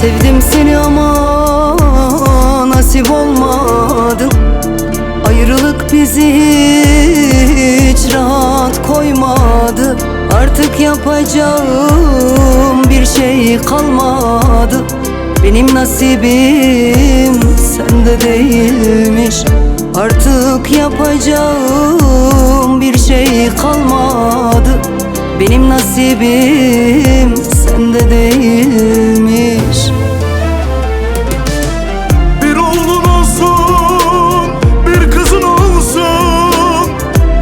Sevdim seni ama nasip olmadı. Ayrılık bizi hiç rahat koymadı. Artık yapacağım bir şey kalmadı. Benim nasibim sende değilmiş. Artık yapacağım bir şey kalmadı. Benim nasibim sende değilmiş. Bir oğlun olsun, bir kızın olsun.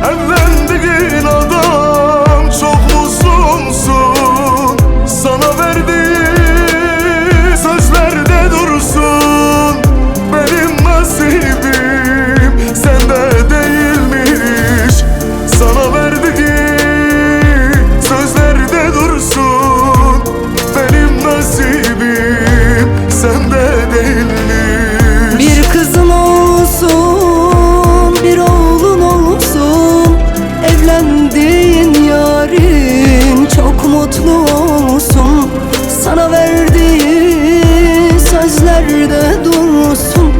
Evlendiğin adam çok mutsuzsun. Sana verdiği sözlerde dursun. Benim nasibim sende değilmiş. Sana verdiği sözlerde dursun. Benim nasibim sende değilmiş. Bir kızın olsun, bir oğlun olsun. Evlendiğin yarın çok mutlu olsun. Sana verdiği sözlerde dursun.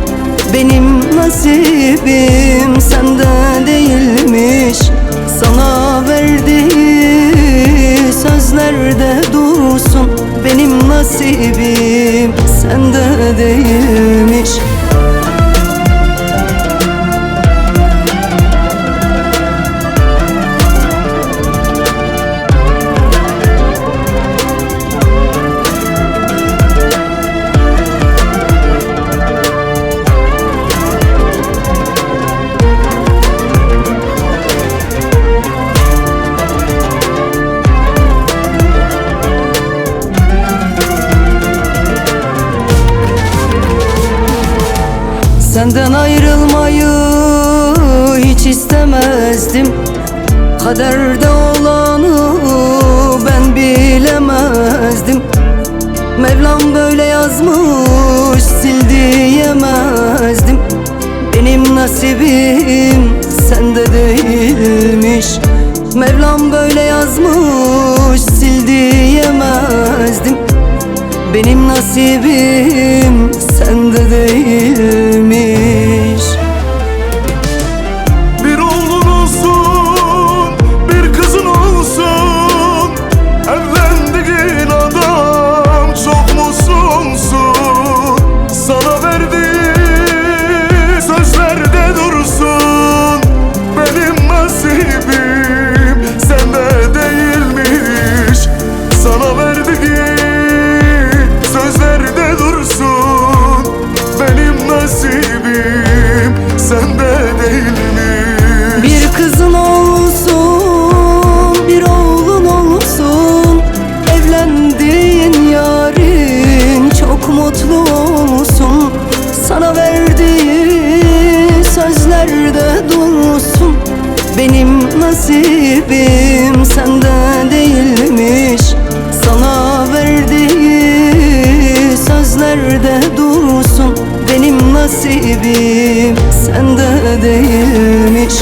Benim nasibim sende değilmiş. Sana verdiği sözlerde dursun. Benim nasibim sende değilmiş. Senden ayrılmayı hiç istemezdim. Kaderde olanı ben bilemezdim. Mevlam böyle yazmış, sil diyemezdim. Benim nasibim sende değilmiş. Mevlam böyle yazmış, sil diyemezdim. Benim nasibim sende değilmiş. Bir oğlun olsun, bir kızın olsun. Evlendiğin adam çok mutsuzsun. Sana verdiği sözlerde dursun. Benim nasibim sende değilmiş. Sana verdiği sözlerde dursun. Benim nasibim sende değilmiş. Bir kızın olsun, bir oğlun olsun. Evlendiğin yarın çok mutlu olsun. Sana verdiği sözlerde dursun. Benim nasibim sende değilmiş. Sana verdiği sözlerde dursun. Benim nasibim sende değilmiş.